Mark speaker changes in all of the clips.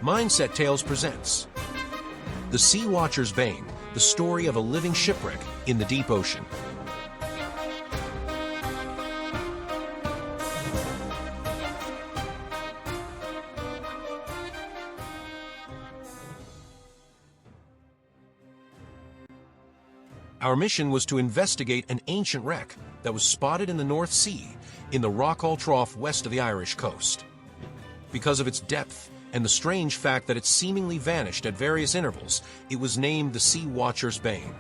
Speaker 1: Mindset Tales presents The Sea Watcher's Bane, the story of a living shipwreck in the deep ocean. Our mission was to investigate an ancient wreck that was spotted in the North Sea, in the Rockall Trough west of the Irish coast. Because of its depth and the strange fact that it seemingly vanished at various intervals, it was named the Sea Watcher's Bane.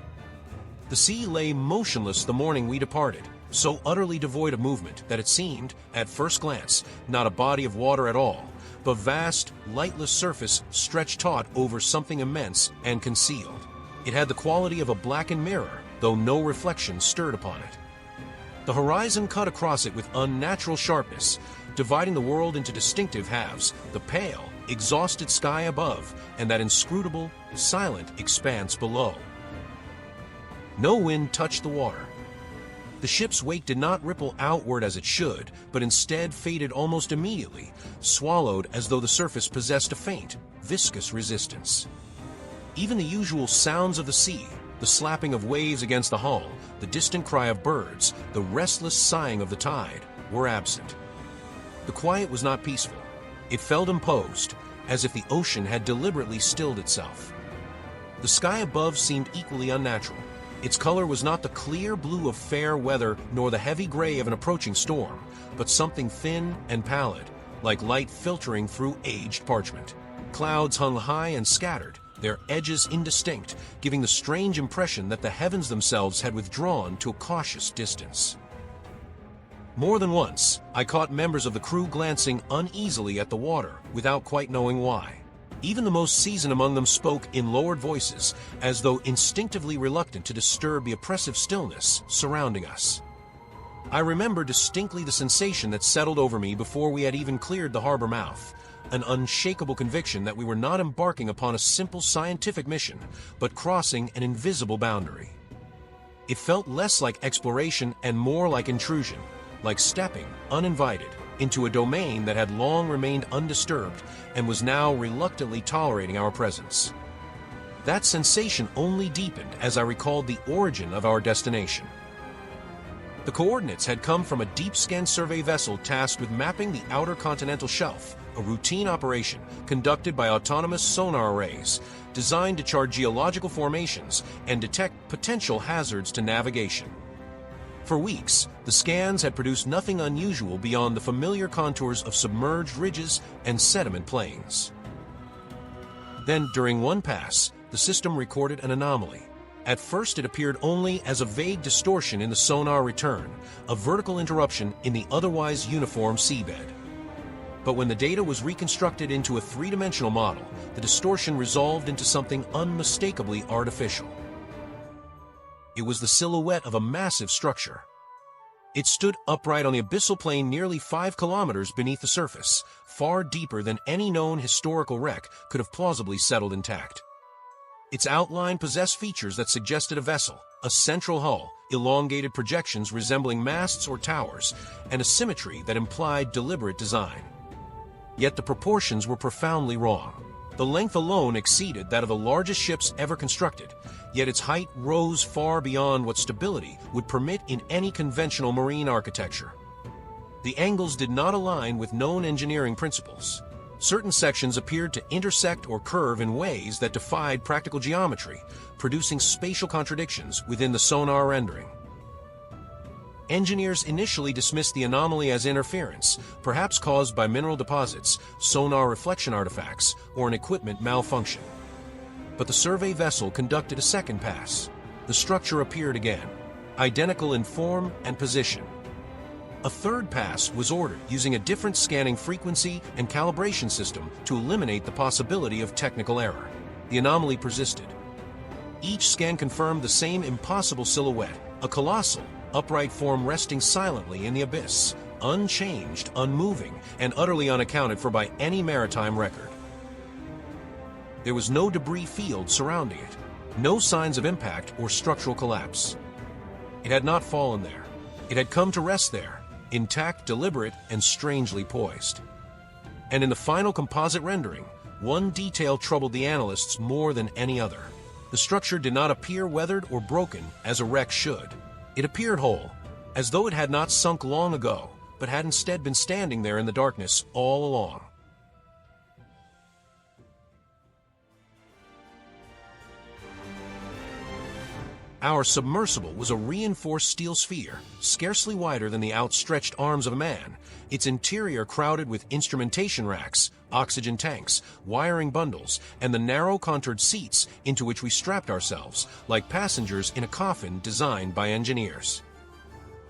Speaker 1: The sea lay motionless the morning we departed, so utterly devoid of movement that it seemed, at first glance, not a body of water at all, but vast, lightless surface stretched taut over something immense and concealed. It had the quality of a blackened mirror, though no reflection stirred upon it. The horizon cut across it with unnatural sharpness, dividing the world into distinctive halves, the pale, exhausted sky above, and that inscrutable, silent expanse below. No wind touched the water. The ship's wake did not ripple outward as it should, but instead faded almost immediately, swallowed as though the surface possessed a faint, viscous resistance. Even the usual sounds of the sea, the slapping of waves against the hull, the distant cry of birds, the restless sighing of the tide, were absent. The quiet was not peaceful. It felt imposed, as if the ocean had deliberately stilled itself. The sky above seemed equally unnatural. Its color was not the clear blue of fair weather nor the heavy gray of an approaching storm, but something thin and pallid, like light filtering through aged parchment. Clouds hung high and scattered, their edges indistinct, giving the strange impression that the heavens themselves had withdrawn to a cautious distance. More than once, I caught members of the crew glancing uneasily at the water without quite knowing why. Even the most seasoned among them spoke in lowered voices, as though instinctively reluctant to disturb the oppressive stillness surrounding us. I remember distinctly the sensation that settled over me before we had even cleared the harbor mouth. An unshakable conviction that we were not embarking upon a simple scientific mission, but crossing an invisible boundary. It felt less like exploration and more like intrusion, like stepping, uninvited, into a domain that had long remained undisturbed and was now reluctantly tolerating our presence. That sensation only deepened as I recalled the origin of our destination. The coordinates had come from a deep-scan survey vessel tasked with mapping the outer continental shelf, a routine operation conducted by autonomous sonar arrays designed to chart geological formations and detect potential hazards to navigation. For weeks, the scans had produced nothing unusual beyond the familiar contours of submerged ridges and sediment plains. Then, during one pass, the system recorded an anomaly. At first, it appeared only as a vague distortion in the sonar return, a vertical interruption in the otherwise uniform seabed. But when the data was reconstructed into a three-dimensional model, the distortion resolved into something unmistakably artificial. It was the silhouette of a massive structure. It stood upright on the abyssal plain nearly 5 kilometers beneath the surface, far deeper than any known historical wreck could have plausibly settled intact. Its outline possessed features that suggested a vessel, a central hull, elongated projections resembling masts or towers, and a symmetry that implied deliberate design. Yet the proportions were profoundly wrong. The length alone exceeded that of the largest ships ever constructed, yet its height rose far beyond what stability would permit in any conventional marine architecture. The angles did not align with known engineering principles. Certain sections appeared to intersect or curve in ways that defied practical geometry, producing spatial contradictions within the sonar rendering. Engineers initially dismissed the anomaly as interference, perhaps caused by mineral deposits, sonar reflection artifacts, or an equipment malfunction. But the survey vessel conducted a second pass. The structure appeared again, identical in form and position. A third pass was ordered using a different scanning frequency and calibration system to eliminate the possibility of technical error. The anomaly persisted. Each scan confirmed the same impossible silhouette, a colossal, upright form resting silently in the abyss, unchanged, unmoving, and utterly unaccounted for by any maritime record. There was no debris field surrounding it, no signs of impact or structural collapse. It had not fallen there. It had come to rest there, intact, deliberate, and strangely poised. And in the final composite rendering, one detail troubled the analysts more than any other. The structure did not appear weathered or broken as a wreck should. It appeared whole, as though it had not sunk long ago, but had instead been standing there in the darkness all along. Our submersible was a reinforced steel sphere, scarcely wider than the outstretched arms of a man, its interior crowded with instrumentation racks, oxygen tanks, wiring bundles, and the narrow contoured seats into which we strapped ourselves, like passengers in a coffin designed by engineers.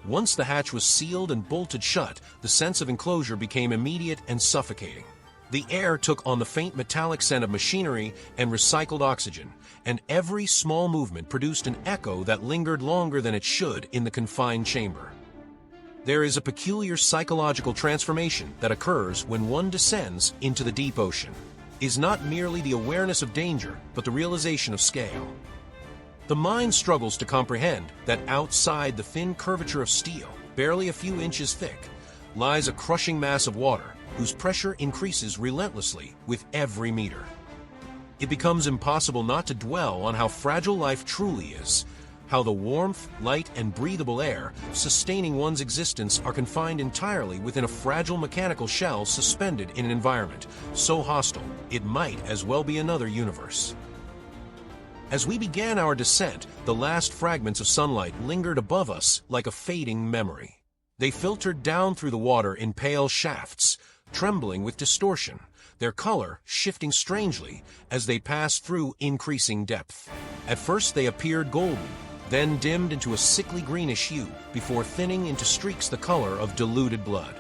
Speaker 1: Once the hatch was sealed and bolted shut, the sense of enclosure became immediate and suffocating. The air took on the faint metallic scent of machinery and recycled oxygen, and every small movement produced an echo that lingered longer than it should in the confined chamber. There is a peculiar psychological transformation that occurs when one descends into the deep ocean. It is not merely the awareness of danger, but the realization of scale. The mind struggles to comprehend that outside the thin curvature of steel, barely a few inches thick, lies a crushing mass of water whose pressure increases relentlessly with every meter. It becomes impossible not to dwell on how fragile life truly is, how the warmth, light, and breathable air sustaining one's existence are confined entirely within a fragile mechanical shell suspended in an environment so hostile it might as well be another universe. As we began our descent, the last fragments of sunlight lingered above us like a fading memory. They filtered down through the water in pale shafts, trembling with distortion, their color shifting strangely as they passed through increasing depth. At first they appeared golden, then dimmed into a sickly greenish hue before thinning into streaks the color of diluted blood.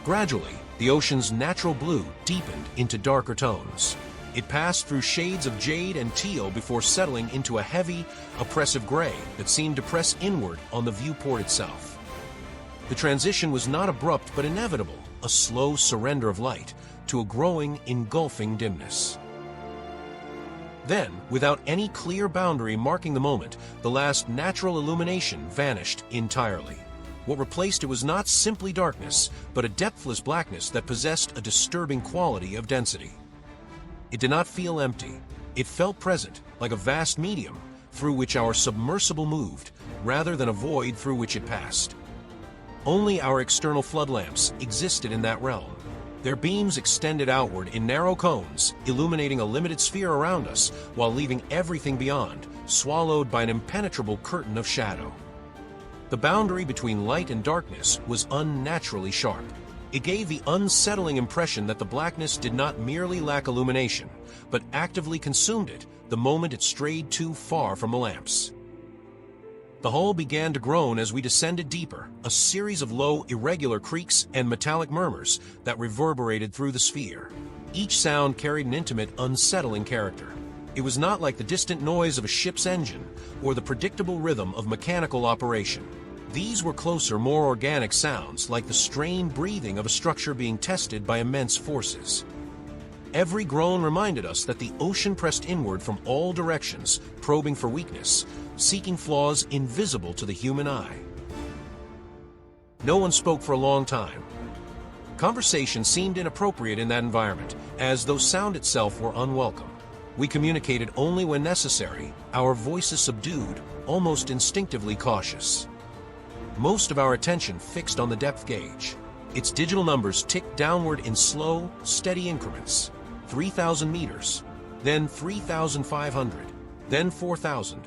Speaker 1: Gradually, the ocean's natural blue deepened into darker tones. It passed through shades of jade and teal before settling into a heavy, oppressive gray that seemed to press inward on the viewport itself. The transition was not abrupt but inevitable, a slow surrender of light to a growing, engulfing dimness. Then, without any clear boundary marking the moment, the last natural illumination vanished entirely. What replaced it was not simply darkness, but a depthless blackness that possessed a disturbing quality of density. It did not feel empty. It felt present, like a vast medium through which our submersible moved, rather than a void through which it passed. Only our external flood lamps existed in that realm. Their beams extended outward in narrow cones, illuminating a limited sphere around us, while leaving everything beyond swallowed by an impenetrable curtain of shadow. The boundary between light and darkness was unnaturally sharp. It gave the unsettling impression that the blackness did not merely lack illumination, but actively consumed it the moment it strayed too far from the lamps. The hull began to groan as we descended deeper, a series of low, irregular creaks and metallic murmurs that reverberated through the sphere. Each sound carried an intimate, unsettling character. It was not like the distant noise of a ship's engine or the predictable rhythm of mechanical operation. These were closer, more organic sounds, like the strained breathing of a structure being tested by immense forces. Every groan reminded us that the ocean pressed inward from all directions, probing for weakness, seeking flaws invisible to the human eye. No one spoke for a long time. Conversation seemed inappropriate in that environment, as though sound itself were unwelcome. We communicated only when necessary, our voices subdued, almost instinctively cautious. Most of our attention fixed on the depth gauge. Its digital numbers ticked downward in slow, steady increments. 3,000 meters, then 3,500, then 4,000.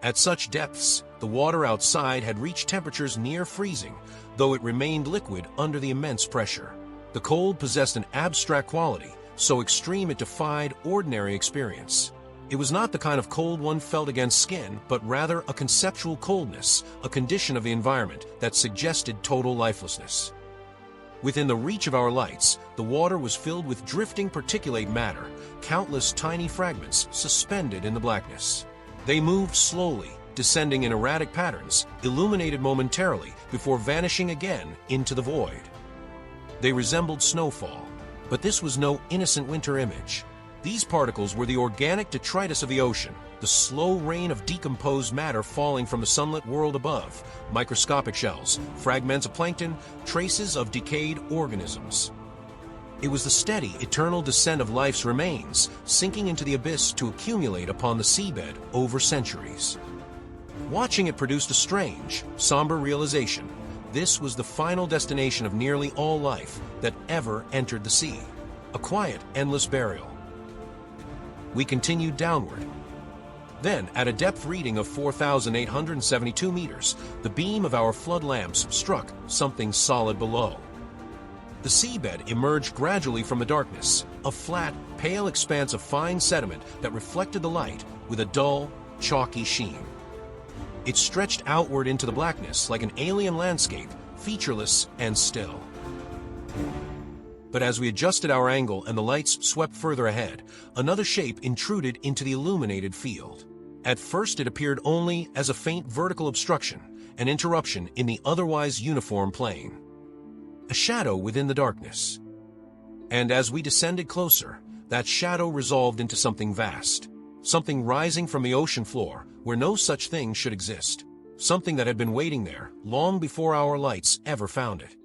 Speaker 1: At such depths, the water outside had reached temperatures near freezing, though it remained liquid under the immense pressure. The cold possessed an abstract quality, so extreme it defied ordinary experience. It was not the kind of cold one felt against skin, but rather a conceptual coldness, a condition of the environment that suggested total lifelessness. Within the reach of our lights, the water was filled with drifting particulate matter, countless tiny fragments suspended in the blackness. They moved slowly, descending in erratic patterns, illuminated momentarily before vanishing again into the void. They resembled snowfall, but this was no innocent winter image. These particles were the organic detritus of the ocean, the slow rain of decomposed matter falling from the sunlit world above, microscopic shells, fragments of plankton, traces of decayed organisms. It was the steady, eternal descent of life's remains, sinking into the abyss to accumulate upon the seabed over centuries. Watching it produced a strange, somber realization. This was the final destination of nearly all life that ever entered the sea. A quiet, endless burial. We continued downward. Then, at a depth reading of 4,872 meters, the beam of our flood lamps struck something solid below. The seabed emerged gradually from the darkness, a flat, pale expanse of fine sediment that reflected the light with a dull, chalky sheen. It stretched outward into the blackness like an alien landscape, featureless and still. But as we adjusted our angle and the lights swept further ahead, another shape intruded into the illuminated field. At first it appeared only as a faint vertical obstruction, an interruption in the otherwise uniform plane. A shadow within the darkness. And as we descended closer, that shadow resolved into something vast, something rising from the ocean floor where no such thing should exist, something that had been waiting there long before our lights ever found it.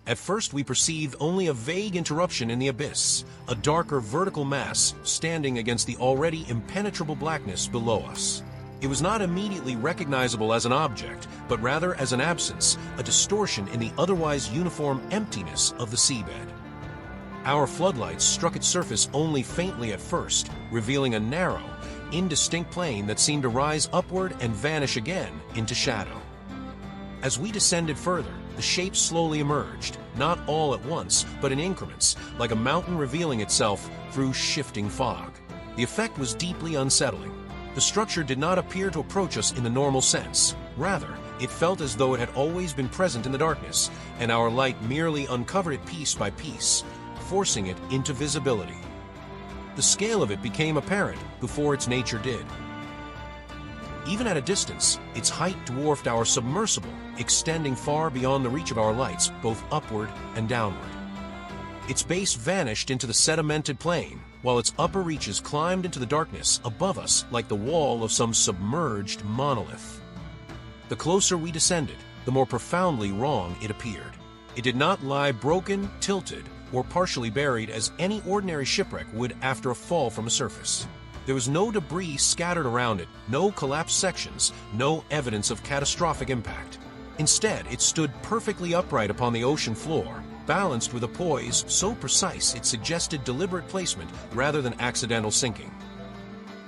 Speaker 1: At first we perceived only a vague interruption in the abyss, a darker vertical mass standing against the already impenetrable blackness below us. It was not immediately recognizable as an object, but rather as an absence, a distortion in the otherwise uniform emptiness of the seabed. Our floodlights struck its surface only faintly at first, revealing a narrow, indistinct plane that seemed to rise upward and vanish again into shadow. As we descended further, the shape slowly emerged, not all at once, but in increments, like a mountain revealing itself through shifting fog. The effect was deeply unsettling. The structure did not appear to approach us in the normal sense. Rather, it felt as though it had always been present in the darkness, and our light merely uncovered it piece by piece, forcing it into visibility. The scale of it became apparent before its nature did. Even at a distance, its height dwarfed our submersible, extending far beyond the reach of our lights, both upward and downward. Its base vanished into the sedimented plain, while its upper reaches climbed into the darkness above us like the wall of some submerged monolith. The closer we descended, the more profoundly wrong it appeared. It did not lie broken, tilted, or partially buried as any ordinary shipwreck would after a fall from a surface. There was no debris scattered around it, no collapsed sections, no evidence of catastrophic impact. Instead, it stood perfectly upright upon the ocean floor, balanced with a poise so precise it suggested deliberate placement rather than accidental sinking.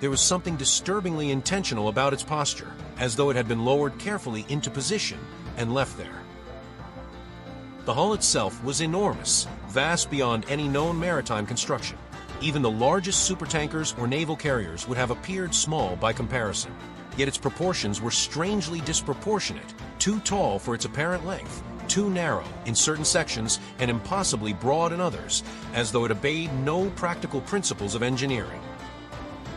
Speaker 1: There was something disturbingly intentional about its posture, as though it had been lowered carefully into position and left there. The hull itself was enormous, vast beyond any known maritime construction. Even the largest supertankers or naval carriers would have appeared small by comparison. Yet its proportions were strangely disproportionate, too tall for its apparent length, too narrow in certain sections and impossibly broad in others, as though it obeyed no practical principles of engineering.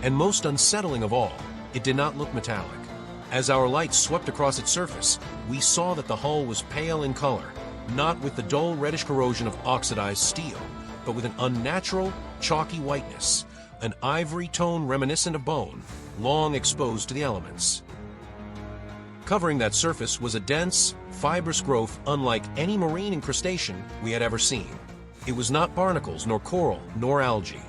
Speaker 1: And most unsettling of all, it did not look metallic. As our lights swept across its surface, we saw that the hull was pale in color, not with the dull reddish corrosion of oxidized steel, but with an unnatural, chalky whiteness, an ivory tone reminiscent of bone, long exposed to the elements. Covering that surface was a dense, fibrous growth unlike any marine incrustation we had ever seen. It was not barnacles, nor coral, nor algae.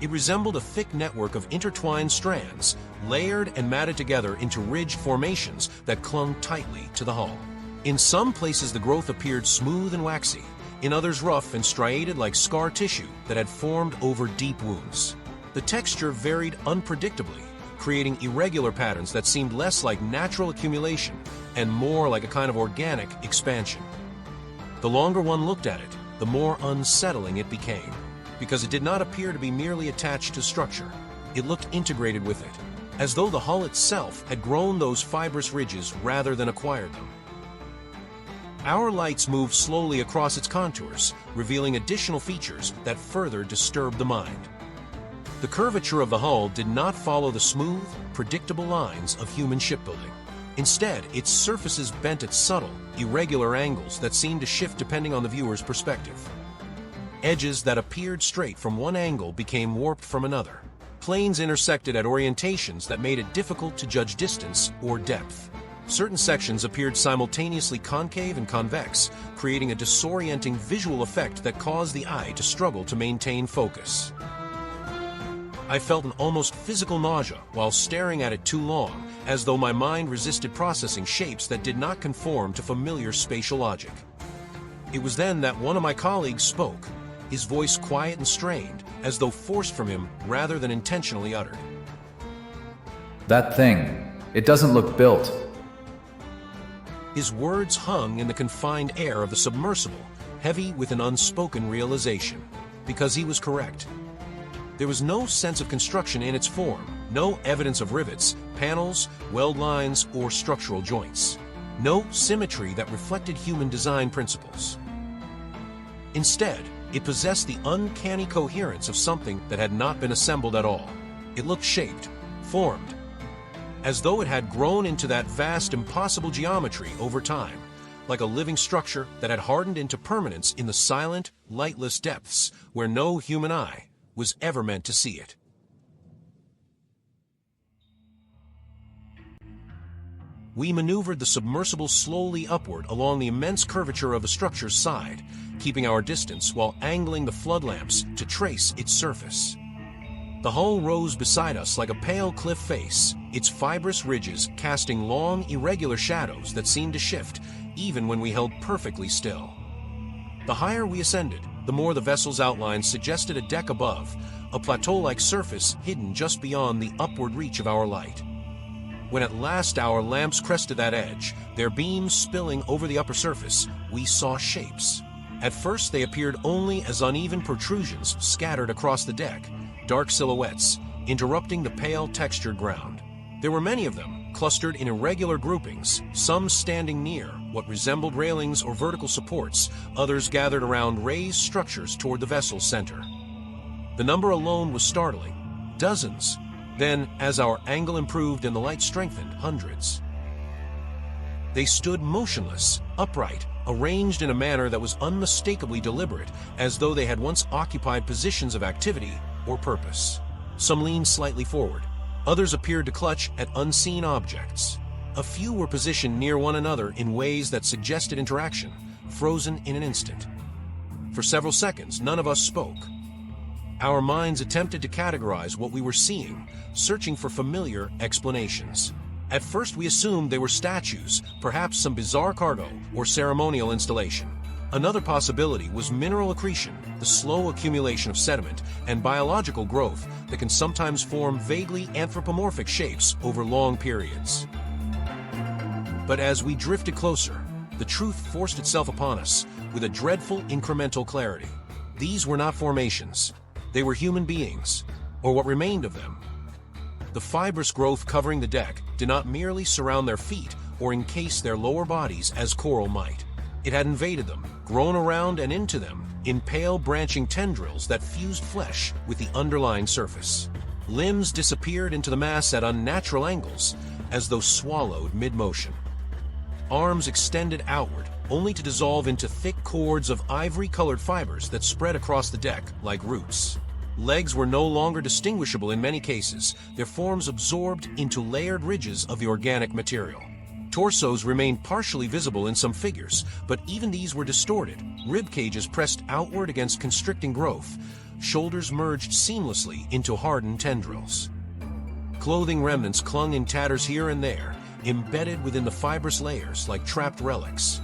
Speaker 1: It resembled a thick network of intertwined strands, layered and matted together into ridged formations that clung tightly to the hull. In some places the growth appeared smooth and waxy, in others rough and striated like scar tissue that had formed over deep wounds. The texture varied unpredictably, creating irregular patterns that seemed less like natural accumulation and more like a kind of organic expansion. The longer one looked at it, the more unsettling it became, because it did not appear to be merely attached to structure. It looked integrated with it, as though the hull itself had grown those fibrous ridges rather than acquired them. Our lights moved slowly across its contours, revealing additional features that further disturbed the mind. The curvature of the hull did not follow the smooth, predictable lines of human shipbuilding. Instead, its surfaces bent at subtle, irregular angles that seemed to shift depending on the viewer's perspective. Edges that appeared straight from one angle became warped from another. Planes intersected at orientations that made it difficult to judge distance or depth. Certain sections appeared simultaneously concave and convex, creating a disorienting visual effect that caused the eye to struggle to maintain focus. I felt an almost physical nausea while staring at it too long, as though my mind resisted processing shapes that did not conform to familiar spatial logic. It was then that one of my colleagues spoke, his voice quiet and strained, as though forced from him rather than intentionally uttered.
Speaker 2: That thing, it doesn't look built.
Speaker 1: His words hung in the confined air of the submersible, heavy with an unspoken realization, because he was correct. There was no sense of construction in its form, no evidence of rivets, panels, weld lines, or structural joints. No symmetry that reflected human design principles. Instead, it possessed the uncanny coherence of something that had not been assembled at all. It looked shaped, formed, as though it had grown into that vast, impossible geometry over time, like a living structure that had hardened into permanence in the silent, lightless depths where no human eye was ever meant to see it. We maneuvered the submersible slowly upward along the immense curvature of the structure's side, keeping our distance while angling the flood lamps to trace its surface. The hull rose beside us like a pale cliff face, its fibrous ridges casting long, irregular shadows that seemed to shift even when we held perfectly still. The higher we ascended, the more the vessel's outline suggested a deck above, a plateau-like surface hidden just beyond the upward reach of our light. When at last our lamps crested that edge, their beams spilling over the upper surface, we saw shapes. At first they appeared only as uneven protrusions scattered across the deck, dark silhouettes, interrupting the pale textured ground. There were many of them, clustered in irregular groupings, some standing near what resembled railings or vertical supports, others gathered around raised structures toward the vessel's center. The number alone was startling. Dozens. Then, as our angle improved and the light strengthened, hundreds. They stood motionless, upright, arranged in a manner that was unmistakably deliberate, as though they had once occupied positions of activity or purpose. Some leaned slightly forward. Others appeared to clutch at unseen objects. A few were positioned near one another in ways that suggested interaction, frozen in an instant. For several seconds, none of us spoke. Our minds attempted to categorize what we were seeing, searching for familiar explanations. At first we assumed they were statues, perhaps some bizarre cargo or ceremonial installation. Another possibility was mineral accretion, the slow accumulation of sediment, and biological growth that can sometimes form vaguely anthropomorphic shapes over long periods. But as we drifted closer, the truth forced itself upon us with a dreadful incremental clarity. These were not formations. They were human beings, or what remained of them. The fibrous growth covering the deck did not merely surround their feet or encase their lower bodies as coral might. It had invaded them, grown around and into them, in pale branching tendrils that fused flesh with the underlying surface. Limbs disappeared into the mass at unnatural angles, as though swallowed mid-motion. Arms extended outward, only to dissolve into thick cords of ivory-colored fibers that spread across the deck like roots. Legs were no longer distinguishable in many cases, their forms absorbed into layered ridges of the organic material. Torsos remained partially visible in some figures, but even these were distorted, rib cages pressed outward against constricting growth, shoulders merged seamlessly into hardened tendrils. Clothing remnants clung in tatters here and there, embedded within the fibrous layers like trapped relics.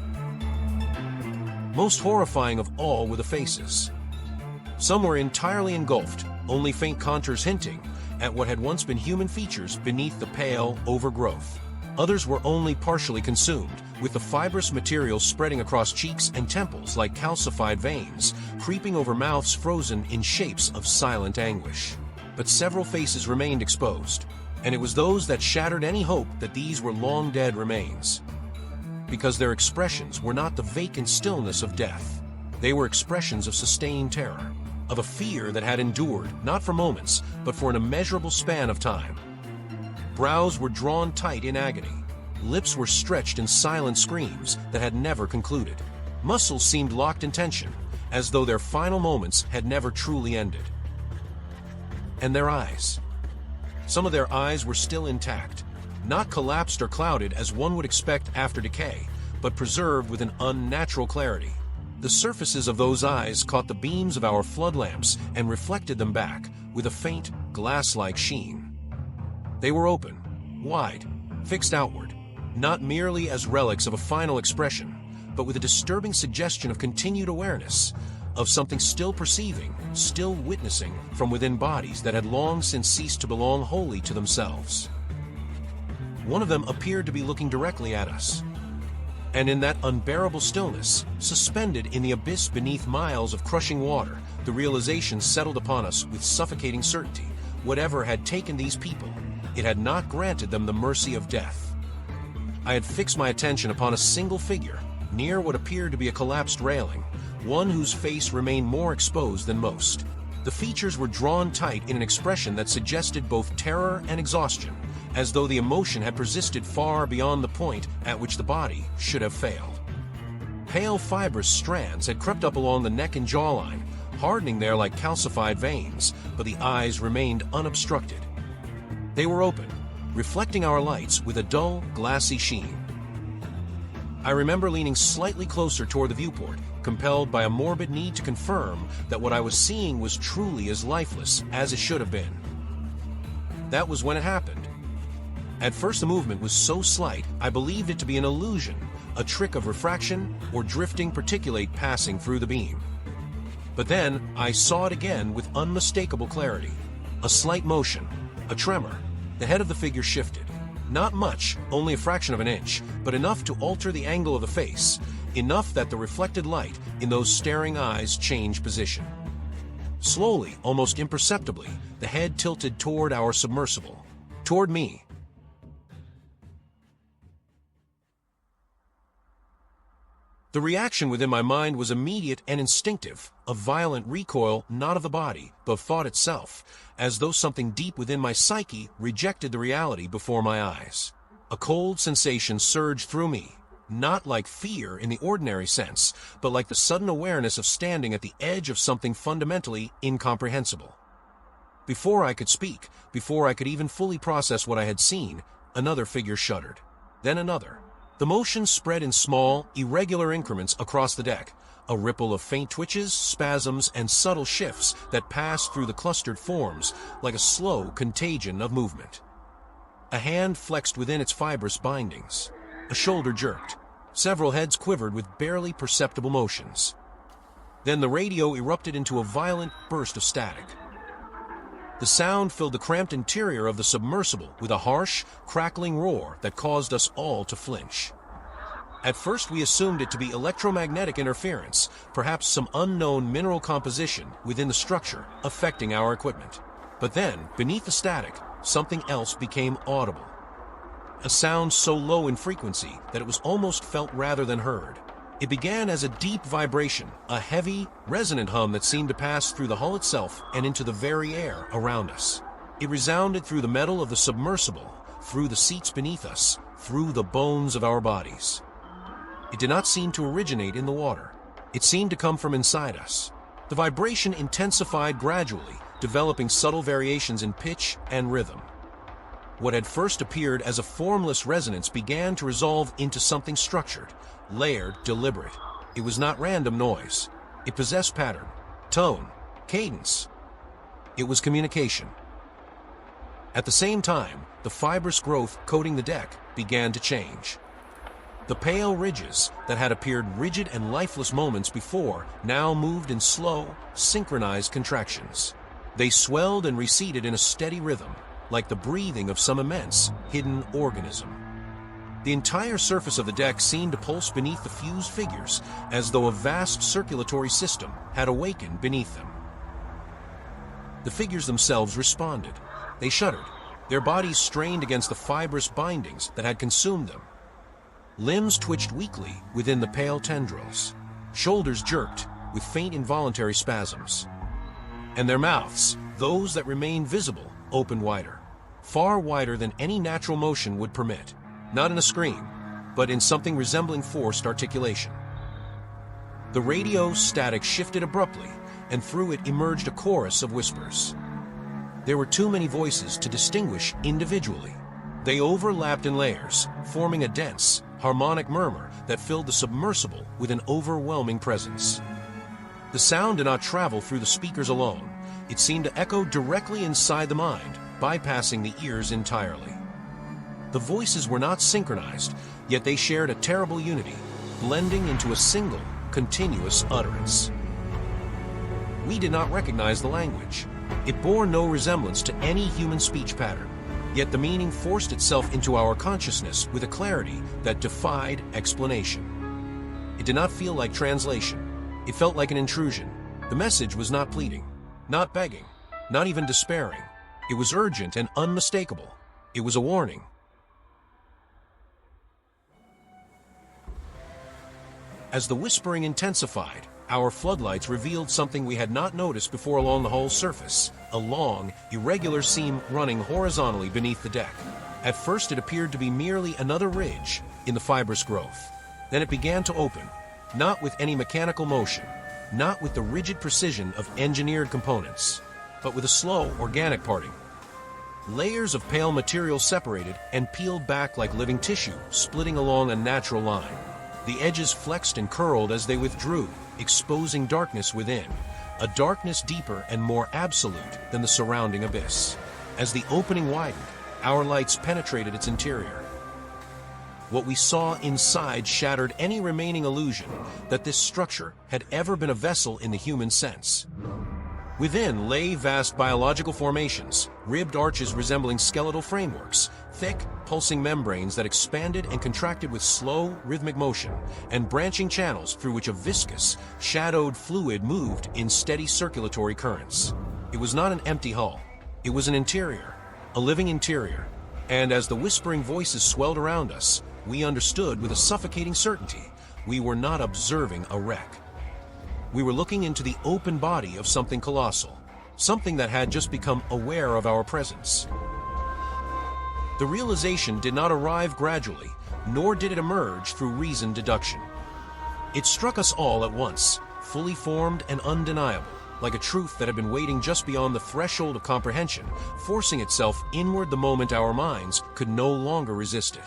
Speaker 1: Most horrifying of all were the faces. Some were entirely engulfed, only faint contours hinting at what had once been human features beneath the pale overgrowth. Others were only partially consumed, with the fibrous material spreading across cheeks and temples like calcified veins, creeping over mouths frozen in shapes of silent anguish. But several faces remained exposed, and it was those that shattered any hope that these were long-dead remains. Because their expressions were not the vacant stillness of death. They were expressions of sustained terror, of a fear that had endured, not for moments, but for an immeasurable span of time. Brows were drawn tight in agony. Lips were stretched in silent screams that had never concluded. Muscles seemed locked in tension, as though their final moments had never truly ended. And their eyes. Some of their eyes were still intact, not collapsed or clouded as one would expect after decay, but preserved with an unnatural clarity. The surfaces of those eyes caught the beams of our flood lamps and reflected them back with a faint, glass-like sheen. They were open, wide, fixed outward, not merely as relics of a final expression, but with a disturbing suggestion of continued awareness, of something still perceiving, still witnessing from within bodies that had long since ceased to belong wholly to themselves. One of them appeared to be looking directly at us. And in that unbearable stillness, suspended in the abyss beneath miles of crushing water, the realization settled upon us with suffocating certainty. Whatever had taken these people, it had not granted them the mercy of death. I had fixed my attention upon a single figure, near what appeared to be a collapsed railing, one whose face remained more exposed than most. The features were drawn tight in an expression that suggested both terror and exhaustion, as though the emotion had persisted far beyond the point at which the body should have failed. Pale fibrous strands had crept up along the neck and jawline, hardening there like calcified veins, but the eyes remained unobstructed. They were open, reflecting our lights with a dull, glassy sheen. I remember leaning slightly closer toward the viewport, compelled by a morbid need to confirm that what I was seeing was truly as lifeless as it should have been. That was when it happened. At first the movement was so slight, I believed it to be an illusion, a trick of refraction or drifting particulate passing through the beam. But then I saw it again with unmistakable clarity. A slight motion, a tremor. The head of the figure shifted. Not much, only a fraction of an inch, but enough to alter the angle of the face, enough that the reflected light in those staring eyes changed position. Slowly, almost imperceptibly, the head tilted toward our submersible, toward me. The reaction within my mind was immediate and instinctive, a violent recoil not of the body, but of thought itself, as though something deep within my psyche rejected the reality before my eyes. A cold sensation surged through me, not like fear in the ordinary sense, but like the sudden awareness of standing at the edge of something fundamentally incomprehensible. Before I could speak, before I could even fully process what I had seen, another figure shuddered, then another. The motion spread in small, irregular increments across the deck, a ripple of faint twitches, spasms, and subtle shifts that passed through the clustered forms like a slow contagion of movement. A hand flexed within its fibrous bindings. A shoulder jerked. Several heads quivered with barely perceptible motions. Then the radio erupted into a violent burst of static. The sound filled the cramped interior of the submersible with a harsh, crackling roar that caused us all to flinch. At first we assumed it to be electromagnetic interference, perhaps some unknown mineral composition within the structure affecting our equipment. But then, beneath the static, something else became audible. A sound so low in frequency that it was almost felt rather than heard. It began as a deep vibration, a heavy, resonant hum that seemed to pass through the hull itself and into the very air around us. It resounded through the metal of the submersible, through the seats beneath us, through the bones of our bodies. It did not seem to originate in the water. It seemed to come from inside us. The vibration intensified gradually, developing subtle variations in pitch and rhythm. What had first appeared as a formless resonance began to resolve into something structured, layered, deliberate. It was not random noise. It possessed pattern, tone, cadence. It was communication. At the same time, the fibrous growth coating the deck began to change. The pale ridges that had appeared rigid and lifeless moments before now moved in slow, synchronized contractions. They swelled and receded in a steady rhythm, like the breathing of some immense, hidden organism. The entire surface of the deck seemed to pulse beneath the fused figures, as though a vast circulatory system had awakened beneath them. The figures themselves responded. They shuddered, their bodies strained against the fibrous bindings that had consumed them. Limbs twitched weakly within the pale tendrils. Shoulders jerked with faint involuntary spasms. And their mouths, those that remained visible, opened wider. Far wider than any natural motion would permit. Not in a scream, but in something resembling forced articulation. The radio static shifted abruptly, and through it emerged a chorus of whispers. There were too many voices to distinguish individually. They overlapped in layers, forming a dense, harmonic murmur that filled the submersible with an overwhelming presence. The sound did not travel through the speakers alone. It seemed to echo directly inside the mind, bypassing the ears entirely. The voices were not synchronized, yet they shared a terrible unity, blending into a single, continuous utterance. We did not recognize the language. It bore no resemblance to any human speech pattern, yet the meaning forced itself into our consciousness with a clarity that defied explanation. It did not feel like translation. It felt like an intrusion. The message was not pleading, not begging, not even despairing. It was urgent and unmistakable. It was a warning. As the whispering intensified, our floodlights revealed something we had not noticed before along the whole surface, a long, irregular seam running horizontally beneath the deck. At first it appeared to be merely another ridge in the fibrous growth. Then it began to open, not with any mechanical motion, not with the rigid precision of engineered components, but with a slow, organic parting. Layers of pale material separated and peeled back like living tissue, splitting along a natural line. The edges flexed and curled as they withdrew, exposing darkness within, a darkness deeper and more absolute than the surrounding abyss. As the opening widened, our lights penetrated its interior. What we saw inside shattered any remaining illusion that this structure had ever been a vessel in the human sense. Within lay vast biological formations, ribbed arches resembling skeletal frameworks, thick, pulsing membranes that expanded and contracted with slow, rhythmic motion, and branching channels through which a viscous, shadowed fluid moved in steady circulatory currents. It was not an empty hull. It was an interior, a living interior, and as the whispering voices swelled around us, we understood with a suffocating certainty we were not observing a wreck. We were looking into the open body of something colossal, something that had just become aware of our presence. The realization did not arrive gradually, nor did it emerge through reasoned deduction. It struck us all at once, fully formed and undeniable, like a truth that had been waiting just beyond the threshold of comprehension, forcing itself inward the moment our minds could no longer resist it.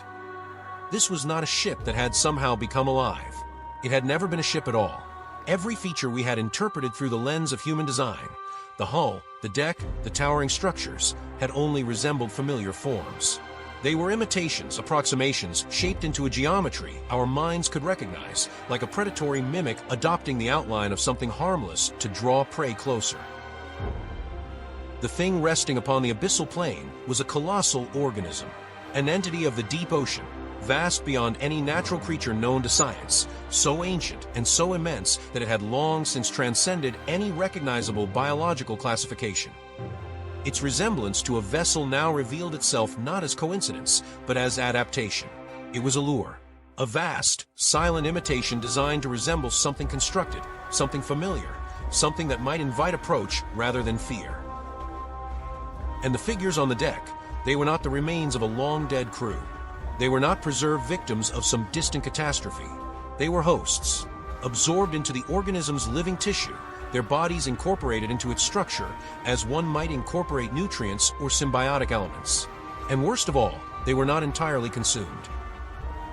Speaker 1: This was not a ship that had somehow become alive. It had never been a ship at all. Every feature we had interpreted through the lens of human design, the hull, the deck, the towering structures, had only resembled familiar forms. They were imitations, approximations, shaped into a geometry our minds could recognize, like a predatory mimic adopting the outline of something harmless to draw prey closer. The thing resting upon the abyssal plane was a colossal organism, an entity of the deep ocean, vast beyond any natural creature known to science, so ancient and so immense that it had long since transcended any recognizable biological classification. Its resemblance to a vessel now revealed itself not as coincidence, but as adaptation. It was a lure, a vast, silent imitation designed to resemble something constructed, something familiar, something that might invite approach rather than fear. And the figures on the deck, they were not the remains of a long-dead crew. They were not preserved victims of some distant catastrophe. They were hosts, absorbed into the organism's living tissue, their bodies incorporated into its structure as one might incorporate nutrients or symbiotic elements. And worst of all, they were not entirely consumed.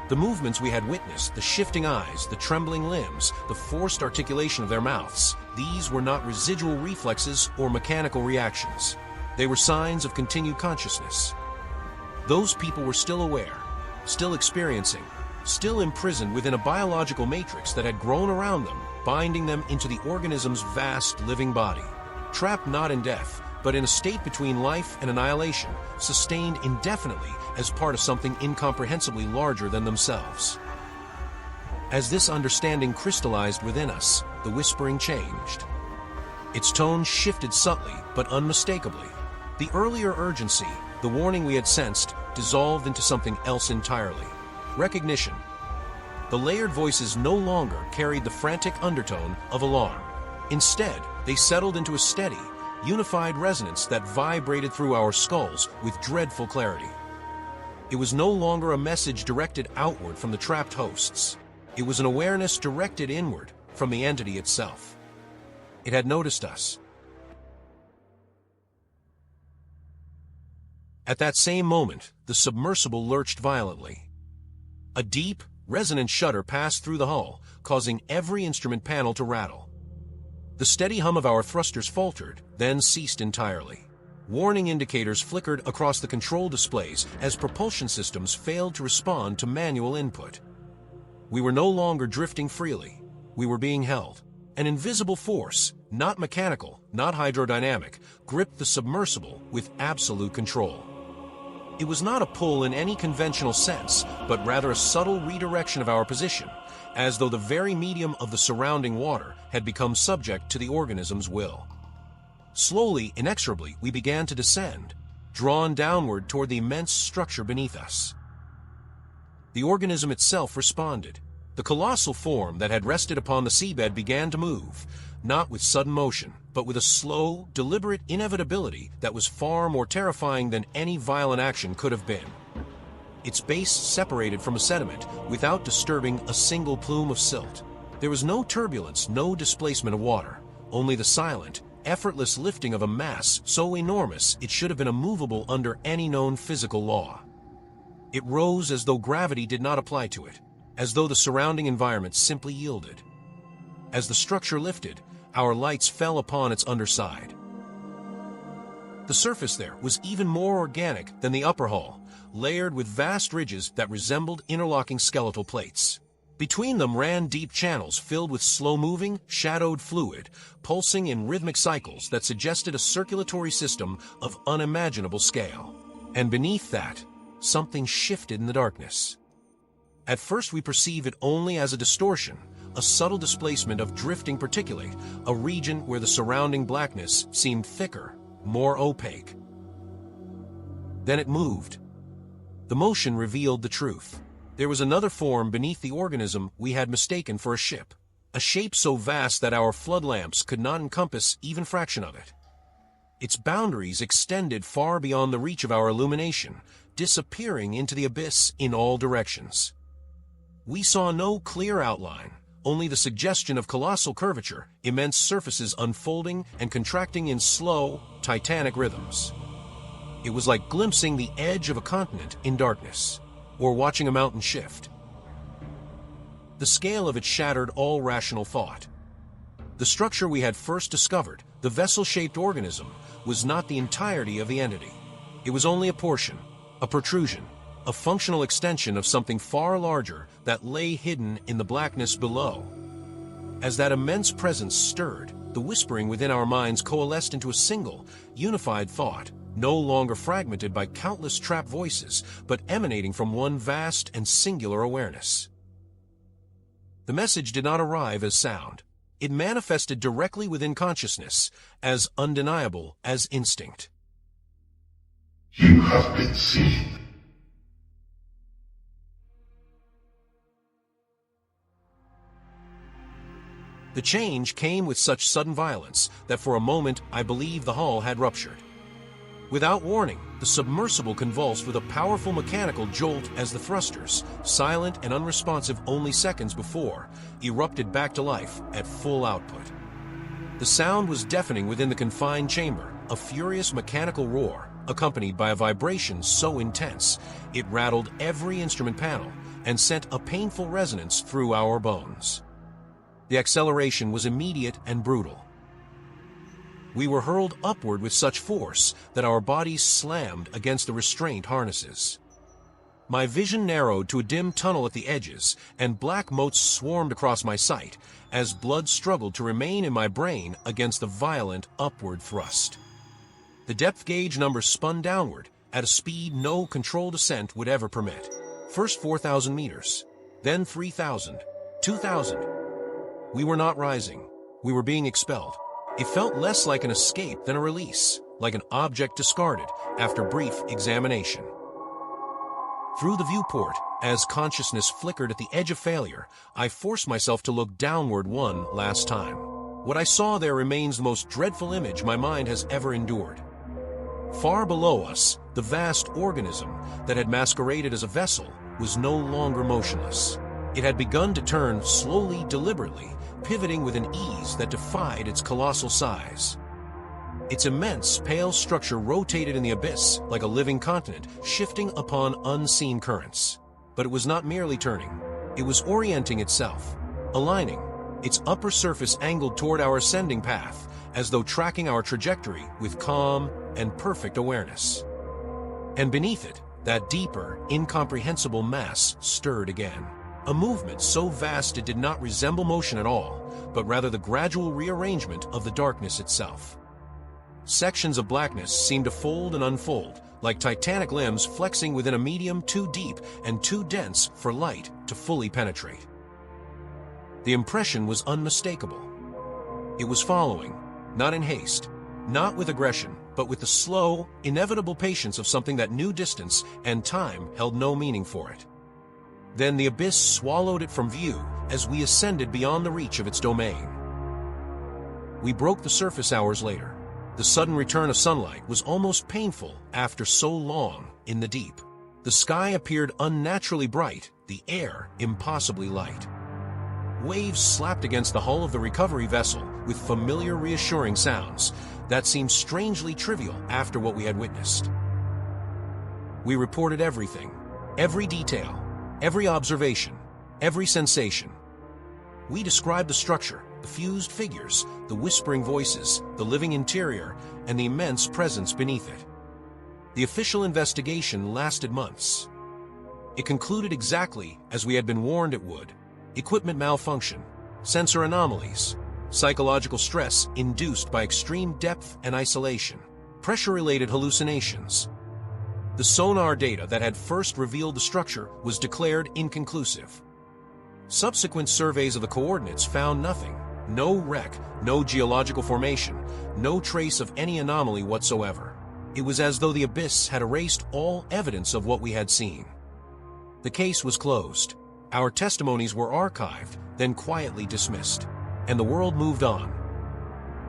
Speaker 1: The movements we had witnessed, the shifting eyes, the trembling limbs, the forced articulation of their mouths, these were not residual reflexes or mechanical reactions. They were signs of continued consciousness. Those people were still aware, still experiencing, still imprisoned within a biological matrix that had grown around them, binding them into the organism's vast living body. Trapped not in death, but in a state between life and annihilation, sustained indefinitely as part of something incomprehensibly larger than themselves. As this understanding crystallized within us, the whispering changed. Its tone shifted subtly but unmistakably. The earlier urgency, the warning we had sensed, dissolved into something else entirely. Recognition. The layered voices no longer carried the frantic undertone of alarm. Instead, they settled into a steady, unified resonance that vibrated through our skulls with dreadful clarity. It was no longer a message directed outward from the trapped hosts. It was an awareness directed inward from the entity itself. It had noticed us. At that same moment, the submersible lurched violently. A deep, resonant shudder passed through the hull, causing every instrument panel to rattle. The steady hum of our thrusters faltered, then ceased entirely. Warning indicators flickered across the control displays as propulsion systems failed to respond to manual input. We were no longer drifting freely. We were being held. An invisible force, not mechanical, not hydrodynamic, gripped the submersible with absolute control. It was not a pull in any conventional sense, but rather a subtle redirection of our position, as though the very medium of the surrounding water had become subject to the organism's will. Slowly, inexorably, we began to descend, drawn downward toward the immense structure beneath us. The organism itself responded. The colossal form that had rested upon the seabed began to move, not with sudden motion, but with a slow, deliberate inevitability that was far more terrifying than any violent action could have been. Its base separated from a sediment without disturbing a single plume of silt. There was no turbulence, no displacement of water, only the silent, effortless lifting of a mass so enormous it should have been immovable under any known physical law. It rose as though gravity did not apply to it, as though the surrounding environment simply yielded. As the structure lifted, our lights fell upon its underside. The surface there was even more organic than the upper hull, layered with vast ridges that resembled interlocking skeletal plates. Between them ran deep channels filled with slow-moving, shadowed fluid, pulsing in rhythmic cycles that suggested a circulatory system of unimaginable scale. And beneath that, something shifted in the darkness. At first we perceive it only as a distortion, a subtle displacement of drifting particulate, a region where the surrounding blackness seemed thicker, more opaque. Then it moved. The motion revealed the truth. There was another form beneath the organism we had mistaken for a ship, a shape so vast that our flood lamps could not encompass even a fraction of it. Its boundaries extended far beyond the reach of our illumination, disappearing into the abyss in all directions. We saw no clear outline, only the suggestion of colossal curvature, immense surfaces unfolding and contracting in slow, titanic rhythms. It was like glimpsing the edge of a continent in darkness, or watching a mountain shift. The scale of it shattered all rational thought. The structure we had first discovered, the vessel-shaped organism, was not the entirety of the entity. It was only a portion, a protrusion, a functional extension of something far larger that lay hidden in the blackness below. As that immense presence stirred, the whispering within our minds coalesced into a single, unified thought, no longer fragmented by countless trapped voices, but emanating from one vast and singular awareness. The message did not arrive as sound. It manifested directly within consciousness, as undeniable as instinct.
Speaker 3: You have been seen.
Speaker 1: The change came with such sudden violence that for a moment I believed the hull had ruptured. Without warning, the submersible convulsed with a powerful mechanical jolt as the thrusters, silent and unresponsive only seconds before, erupted back to life at full output. The sound was deafening within the confined chamber, a furious mechanical roar, accompanied by a vibration so intense it rattled every instrument panel and sent a painful resonance through our bones. The acceleration was immediate and brutal. We were hurled upward with such force that our bodies slammed against the restraint harnesses. My vision narrowed to a dim tunnel at the edges, and black motes swarmed across my sight as blood struggled to remain in my brain against the violent upward thrust. The depth gauge numbers spun downward at a speed no controlled descent would ever permit. First 4,000 meters, then 3,000, 2,000. We were not rising. We were being expelled. It felt less like an escape than a release, like an object discarded after brief examination. Through the viewport, as consciousness flickered at the edge of failure, I forced myself to look downward one last time. What I saw there remains the most dreadful image my mind has ever endured. Far below us, the vast organism that had masqueraded as a vessel was no longer motionless. It had begun to turn slowly, deliberately, pivoting with an ease that defied its colossal size. Its immense, pale structure rotated in the abyss like a living continent, shifting upon unseen currents. But it was not merely turning. It was orienting itself, aligning, its upper surface angled toward our ascending path, as though tracking our trajectory with calm and perfect awareness. And beneath it, that deeper, incomprehensible mass stirred again. A movement so vast it did not resemble motion at all, but rather the gradual rearrangement of the darkness itself. Sections of blackness seemed to fold and unfold, like titanic limbs flexing within a medium too deep and too dense for light to fully penetrate. The impression was unmistakable. It was following, not in haste, not with aggression, but with the slow, inevitable patience of something that knew distance and time held no meaning for it. Then the abyss swallowed it from view as we ascended beyond the reach of its domain. We broke the surface hours later. The sudden return of sunlight was almost painful after so long in the deep. The sky appeared unnaturally bright, the air impossibly light. Waves slapped against the hull of the recovery vessel with familiar reassuring sounds that seemed strangely trivial after what we had witnessed. We reported everything, every detail, every observation, every sensation. We described the structure, the fused figures, the whispering voices, the living interior, and the immense presence beneath it. The official investigation lasted months. It concluded exactly as we had been warned it would: equipment malfunction, sensor anomalies, psychological stress induced by extreme depth and isolation, pressure-related hallucinations. The sonar data that had first revealed the structure was declared inconclusive. Subsequent surveys of the coordinates found nothing. No wreck, no geological formation, no trace of any anomaly whatsoever. It was as though the abyss had erased all evidence of what we had seen. The case was closed. Our testimonies were archived, then quietly dismissed, and the world moved on.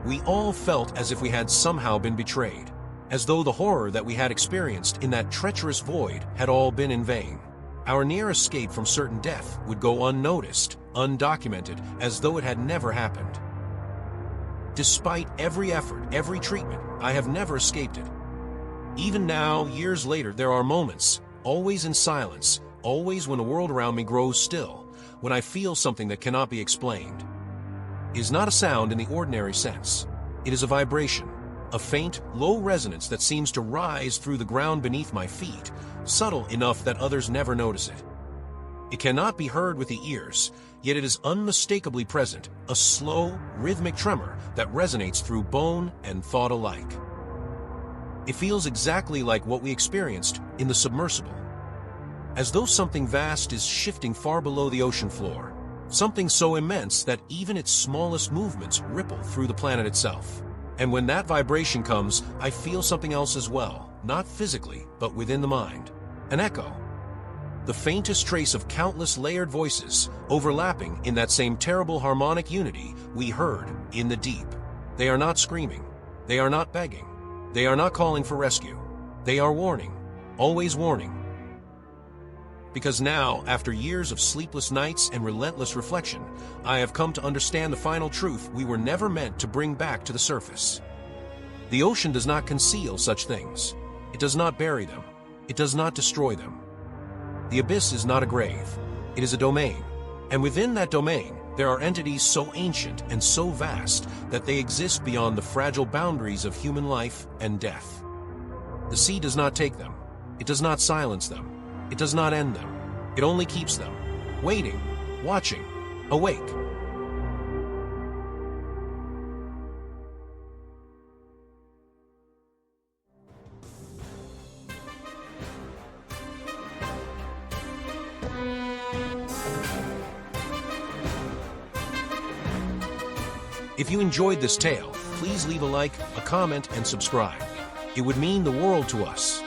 Speaker 1: We all felt as if we had somehow been betrayed, as though the horror that we had experienced in that treacherous void had all been in vain. Our near escape from certain death would go unnoticed, undocumented, as though it had never happened. Despite every effort, every treatment, I have never escaped it. Even now, years later, there are moments, always in silence, always when the world around me grows still, when I feel something that cannot be explained. It is not a sound in the ordinary sense. It is a vibration, a faint, low resonance that seems to rise through the ground beneath my feet, subtle enough that others never notice it. It cannot be heard with the ears, yet it is unmistakably present, a slow, rhythmic tremor that resonates through bone and thought alike. It feels exactly like what we experienced in the submersible, as though something vast is shifting far below the ocean floor, something so immense that even its smallest movements ripple through the planet itself. And when that vibration comes, I feel something else as well, not physically, but within the mind. An echo. The faintest trace of countless layered voices, overlapping in that same terrible harmonic unity we heard in the deep. They are not screaming. They are not begging. They are not calling for rescue. They are warning. Always warning. Because now, after years of sleepless nights and relentless reflection, I have come to understand the final truth we were never meant to bring back to the surface. The ocean does not conceal such things. It does not bury them. It does not destroy them. The abyss is not a grave. It is a domain. And within that domain, there are entities so ancient and so vast that they exist beyond the fragile boundaries of human life and death. The sea does not take them. It does not silence them. It does not end them. It only keeps them, waiting, watching, awake. If you enjoyed this tale, please leave a like, a comment, and subscribe. It would mean the world to us.